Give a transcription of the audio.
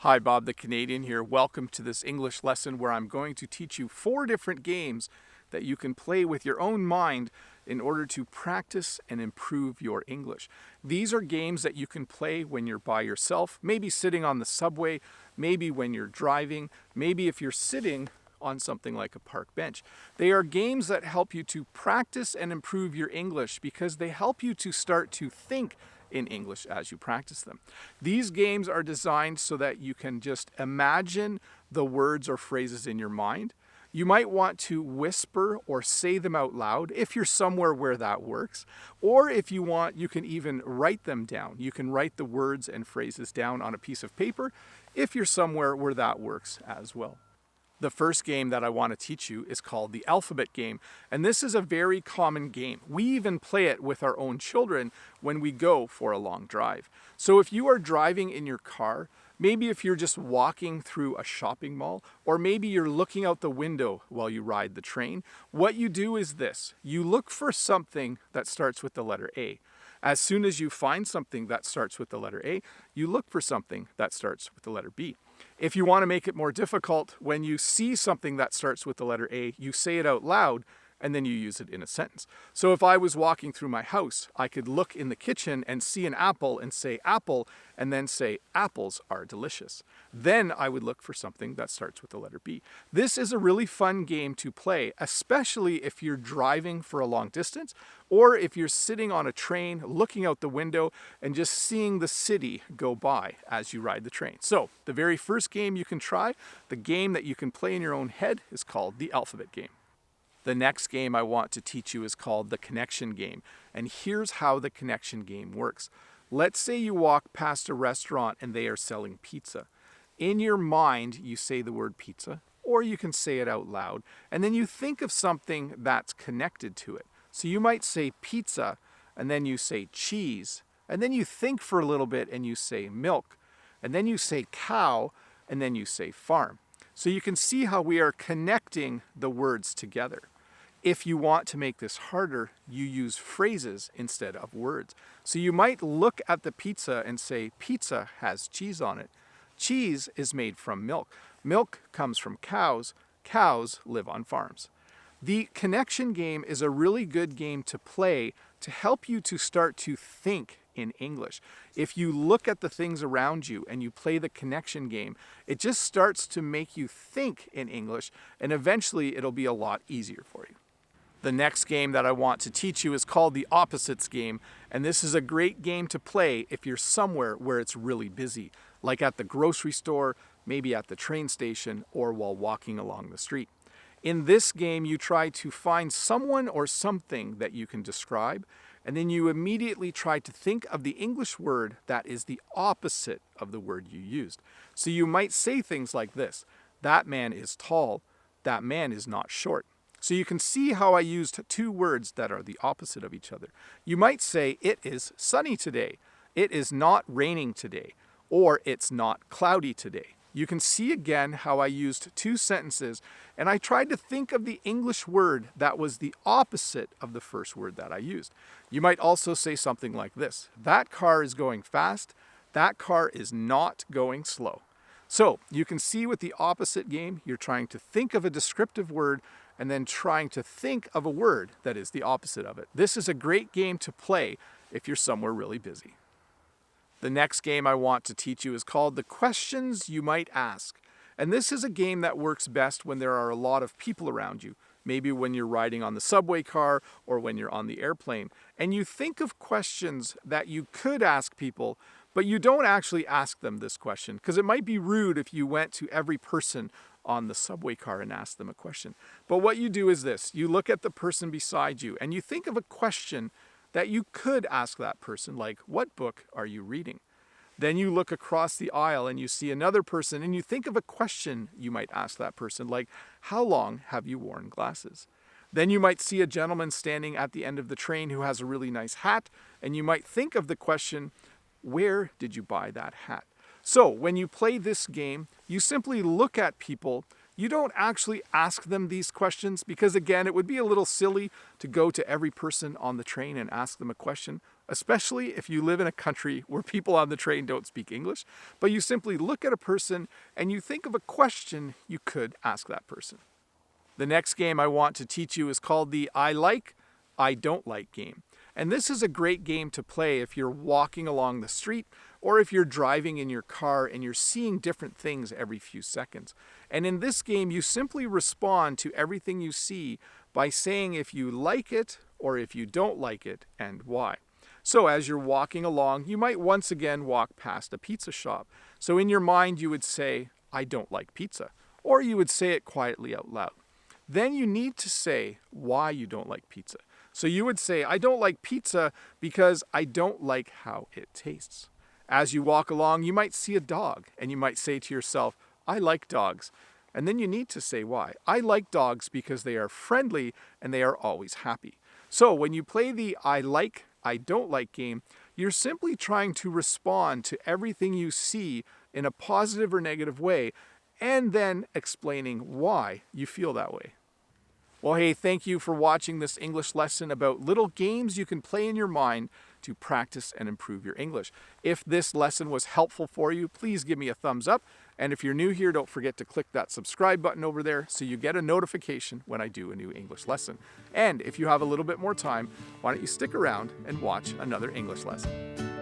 Hi, Bob the Canadian here. Welcome to this English lesson where I'm going to teach you 4 different games that you can play with your own mind in order to practice and improve your English. These are games that you can play when you're by yourself, maybe sitting on the subway, maybe when you're driving, maybe if you're sitting on something like a park bench. They are games that help you to practice and improve your English because they help you to start to think in English as you practice them. These games are designed so that you can just imagine the words or phrases in your mind. You might want to whisper or say them out loud if you're somewhere where that works. Or if you want, you can even write them down. You can write the words and phrases down on a piece of paper if you're somewhere where that works as well. The first game that I want to teach you is called the alphabet game, and this is a very common game. We even play it with our own children when we go for a long drive. So if you are driving in your car, maybe if you're just walking through a shopping mall, or maybe you're looking out the window while you ride the train, what you do is this. You look for something that starts with the letter A. As soon as you find something that starts with the letter A, you look for something that starts with the letter B. If you want to make it more difficult, when you see something that starts with the letter A, you say it out loud and then you use it in a sentence. So if I was walking through my house, I could look in the kitchen and see an apple and say apple and then say apples are delicious. Then I would look for something that starts with the letter B. This is a really fun game to play, especially if you're driving for a long distance or if you're sitting on a train looking out the window and just seeing the city go by as you ride the train. So the very first game you can try, the game that you can play in your own head, is called the alphabet game. The next game I want to teach you is called the connection game. And here's how the connection game works. Let's say you walk past a restaurant and they are selling pizza. In your mind, you say the word pizza, or you can say it out loud, and then you think of something that's connected to it. So you might say pizza, and then you say cheese, and then you think for a little bit and you say milk, and then you say cow, and then you say farm. So you can see how we are connecting the words together. If you want to make this harder, you use phrases instead of words. So you might look at the pizza and say, pizza has cheese on it. Cheese is made from milk. Milk comes from cows. Cows live on farms. The connection game is a really good game to play to help you to start to think in English. If you look at the things around you and you play the connection game, it just starts to make you think in English, and eventually it'll be a lot easier for you. The next game that I want to teach you is called the opposites game, and this is a great game to play if you're somewhere where it's really busy, like at the grocery store, maybe at the train station, or while walking along the street. In this game, you try to find someone or something that you can describe, and then you immediately try to think of the English word that is the opposite of the word you used. So you might say things like this: that man is tall, that man is not short. So you can see how I used 2 words that are the opposite of each other. You might say, it is sunny today, it is not raining today, or it's not cloudy today. You can see again how I used 2 sentences, and I tried to think of the English word that was the opposite of the first word that I used. You might also say something like this: that car is going fast, that car is not going slow. So you can see with the opposite game, you're trying to think of a descriptive word and then trying to think of a word that is the opposite of it. This is a great game to play if you're somewhere really busy. The next game I want to teach you is called the questions you might ask. And this is a game that works best when there are a lot of people around you. Maybe when you're riding on the subway car or when you're on the airplane. And you think of questions that you could ask people, but you don't actually ask them this question, because it might be rude if you went to every person on the subway car and asked them a question. But what you do is this: you look at the person beside you and you think of a question that you could ask that person, like, what book are you reading? Then you look across the aisle and you see another person and you think of a question you might ask that person, like, how long have you worn glasses? Then you might see a gentleman standing at the end of the train who has a really nice hat, and you might think of the question, where did you buy that hat? So when you play this game, you simply look at people. You don't actually ask them these questions because, again, it would be a little silly to go to every person on the train and ask them a question. especially if you live in a country where people on the train don't speak English, but you simply look at a person and you think of a question you could ask that person. The next game I want to teach you is called the I like, I don't like game. And this is a great game to play if you're walking along the street or if you're driving in your car and you're seeing different things every few seconds. And in this game, you simply respond to everything you see by saying if you like it or if you don't like it and why. So as you're walking along, you might once again walk past a pizza shop. So in your mind, you would say, I don't like pizza, or you would say it quietly out loud. Then you need to say why you don't like pizza. So you would say, I don't like pizza because I don't like how it tastes. As you walk along, you might see a dog and you might say to yourself, I like dogs. And then you need to say why. I like dogs because they are friendly and they are always happy. So when you play the I like, I don't like game, you're simply trying to respond to everything you see in a positive or negative way and then explaining why you feel that way. Well, hey, thank you for watching this English lesson about little games you can play in your mind to practice and improve your English. If this lesson was helpful for you, please give me a thumbs up. And if you're new here, don't forget to click that subscribe button over there so you get a notification when I do a new English lesson. And if you have a little bit more time, why don't you stick around and watch another English lesson?